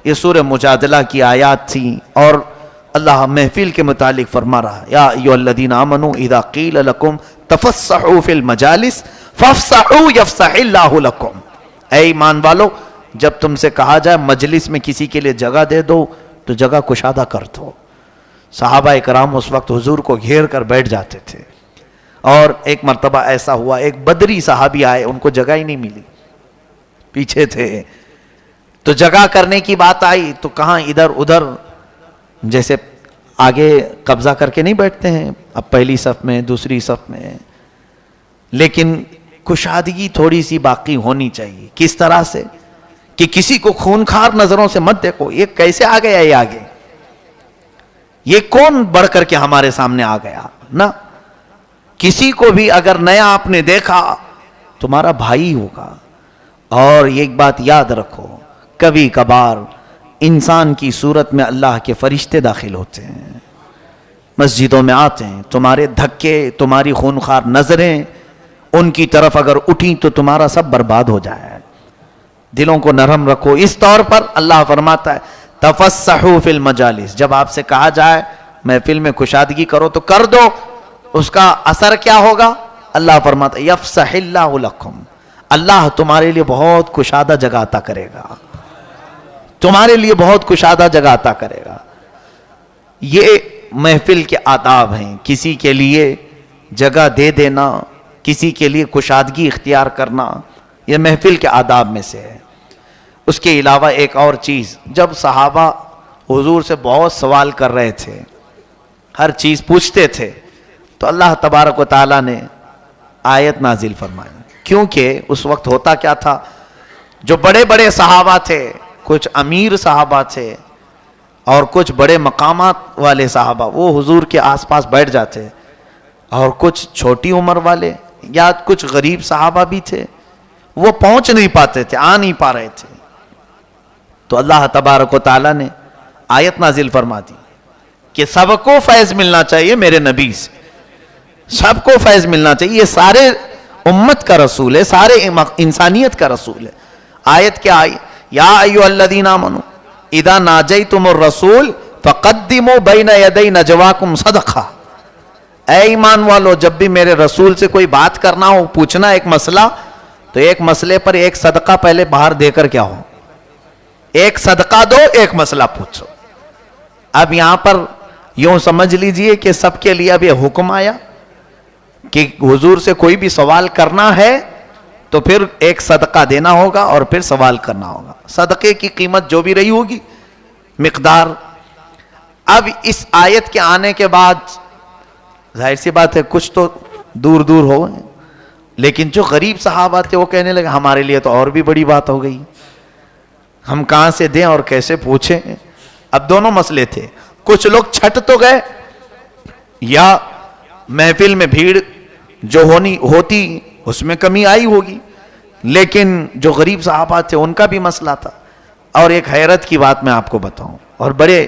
یہ سورہ مجادلہ کی آیات تھیں، اور اللہ محفل کے متعلق فرما رہا یا ایھا الذین آمنوا اذا قیل لکم تفسحوا فی المجالس فافسحوا یفسح اللہ لکم، اے ایمان والو جب تم سے کہا جائے مجلس میں کسی کے لیے جگہ دے دو تو جگہ کشادہ کر دو۔ صحابہ اکرام اس وقت حضور کو گھیر کر بیٹھ جاتے تھے، اور ایک مرتبہ ایسا ہوا ایک بدری صحابی آئے، ان کو جگہ ہی نہیں ملی، پیچھے تھے، تو جگہ کرنے کی بات آئی تو کہاں ادھر ادھر، جیسے آگے قبضہ کر کے نہیں بیٹھتے ہیں اب پہلی صف میں دوسری صف میں، لیکن کشادگی تھوڑی سی باقی ہونی چاہیے۔ کس طرح سے کہ کسی کو خونخوار نظروں سے مت دیکھو، یہ کیسے آ گیا، یہ آگے، یہ کون بڑھ کر کے ہمارے سامنے آ گیا، نہ کسی کو بھی اگر نیا آپ نے دیکھا تمہارا بھائی ہوگا۔ اور ایک بات یاد رکھو، کبھی کبھار انسان کی صورت میں اللہ کے فرشتے داخل ہوتے ہیں، مسجدوں میں آتے ہیں، تمہارے دھکے، تمہاری خونخوار نظریں ان کی طرف اگر اٹھیں تو تمہارا سب برباد ہو جائے۔ دلوں کو نرم رکھو۔ اس طور پر اللہ فرماتا ہے تفسحوا فی المجالس، جب آپ سے کہا جائے محفل میں کشادگی کرو تو کر دو، اس کا اثر کیا ہوگا؟ اللہ فرماتا ہے یفسح اللہ لکم، اللہ تمہارے لیے بہت کشادہ جگہ عطا کرے گا، تمہارے لیے بہت کشادہ جگہ عطا کرے گا۔ یہ محفل کے آداب ہیں، کسی کے لیے جگہ دے دینا، کسی کے لیے کشادگی اختیار کرنا، یہ محفل کے آداب میں سے ہے۔ اس کے علاوہ ایک اور چیز، جب صحابہ حضور سے بہت سوال کر رہے تھے، ہر چیز پوچھتے تھے، تو اللہ تبارک و تعالیٰ نے آیت نازل فرمائی، کیونکہ اس وقت ہوتا کیا تھا، جو بڑے بڑے صحابہ تھے، کچھ امیر صحابہ تھے اور کچھ بڑے مقامات والے صحابہ، وہ حضور کے آس پاس بیٹھ جاتے، اور کچھ چھوٹی عمر والے یا کچھ غریب صحابہ بھی تھے، وہ پہنچ نہیں پاتے تھے، آ نہیں پا رہے تھے، تو اللہ تبارک و تعالیٰ نے آیت نازل فرما دی کہ سب کو فیض ملنا چاہیے میرے نبی سے، سب کو فیض ملنا چاہیے، یہ سارے امت کا رسول ہے، سارے انسانیت کا رسول ہے۔ آیت کیا آئی؟ یا ایھا الذین آمنوا اذا ناجیتم الرسول فقدموا بین یدی نجواکم صدقہ، اے ایمان والو جب بھی میرے رسول سے کوئی بات کرنا ہو، پوچھنا ایک مسئلہ، تو ایک مسئلے پر ایک صدقہ پہلے باہر دے کر کیا ہو، ایک صدقہ دو، ایک مسئلہ پوچھو۔ اب یہاں پر یوں سمجھ لیجئے کہ سب کے لیے اب یہ حکم آیا کہ حضور سے کوئی بھی سوال کرنا ہے تو پھر ایک صدقہ دینا ہوگا اور پھر سوال کرنا ہوگا، صدقے کی قیمت جو بھی رہی ہوگی مقدار۔ اب اس آیت کے آنے کے بعد ظاہر سی بات ہے کچھ تو دور دور ہو گئے، لیکن جو غریب صحابہ تھے وہ کہنے لگے ہمارے لیے تو اور بھی بڑی بات ہو گئی، ہم کہاں سے دیں اور کیسے پوچھیں۔ اب دونوں مسئلے تھے، کچھ لوگ چھٹ تو گئے، یا محفل میں بھیڑ جو ہوتی اس میں کمی آئی ہوگی، لیکن جو غریب صحابہ تھے ان کا بھی مسئلہ تھا۔ اور ایک حیرت کی بات میں آپ کو بتاؤں، اور بڑے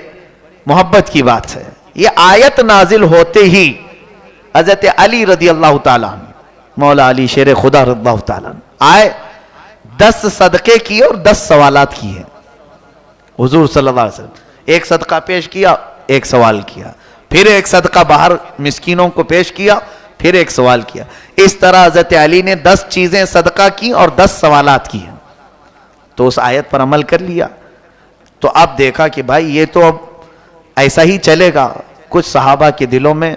محبت کی بات ہے، یہ آیت نازل ہوتے ہی حضرت علی رضی اللہ تعالیٰ عنہ، مولا علی شیر خدا رضی اللہ تعالیٰ عنہ آئے، 10 صدقے کیے اور 10 سوالات کیے حضور صلی اللہ علیہ وسلم، ایک صدقہ پیش کیا، ایک سوال کیا، پھر ایک صدقہ باہر مسکینوں کو پیش کیا، پھر ایک سوال کیا۔ اس طرح حضرت علی نے 10 چیزیں صدقہ کی اور 10 سوالات کی ہیں، تو اس آیت پر عمل کر لیا۔ تو اب دیکھا کہ بھائی یہ تو اب ایسا ہی چلے گا، کچھ صحابہ کے دلوں میں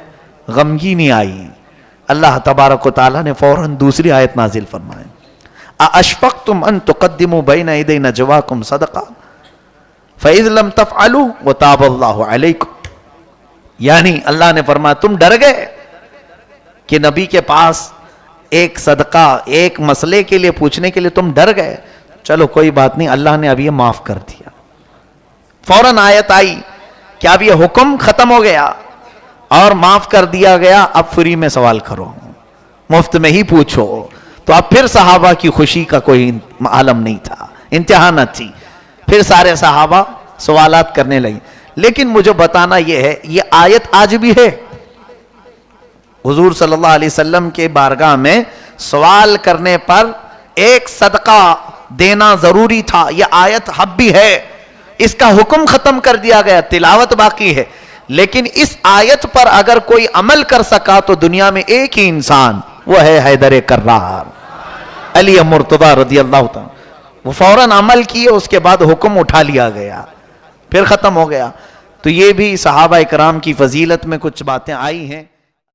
غمگینی آئی، اللہ تبارک و تعالیٰ نے فوراً دوسری آیت نازل فرمائے، اَأَشْفَقْتُمْ أَن تُقَدِّمُوا بَيْنَ يَدَيْ نَجْوَاكُمْ صَدَقَةً فَإِذْ لَمْ تَفْعَلُوا وَتَابَ اللَّهُ عَلَيْكُمْ، یعنی اللہ نے فرمایا تم ڈر گئے کہ نبی کے پاس ایک صدقہ ایک مسئلے کے لیے پوچھنے کے لیے تم ڈر گئے، چلو کوئی بات نہیں، اللہ نے اب یہ معاف کر دیا۔ فوراً آیت آئی کہ اب یہ حکم ختم ہو گیا اور معاف کر دیا گیا، اب فری میں سوال کرو، مفت میں ہی پوچھو۔ تو اب پھر صحابہ کی خوشی کا کوئی عالم نہیں تھا، انتہا نہ تھی، پھر سارے صحابہ سوالات کرنے لگے۔ لیکن مجھے بتانا یہ ہے، یہ آیت آج بھی ہے، حضور صلی اللہ علیہ وسلم کے بارگاہ میں سوال کرنے پر ایک صدقہ دینا ضروری تھا، یہ آیت اب بھی ہے۔ اس کا حکم ختم کر دیا گیا، تلاوت باقی ہے، لیکن اس آیت پر اگر کوئی عمل کر سکا تو دنیا میں ایک ہی انسان، وہ ہے حیدر کرار، علی مرتضی رضی اللہ تعالیٰ. وہ فوراً عمل کیے، اس کے بعد حکم اٹھا لیا گیا، پھر ختم ہو گیا. تو یہ بھی صحابہ اکرام کی فضیلت میں کچھ باتیں آئی ہیں.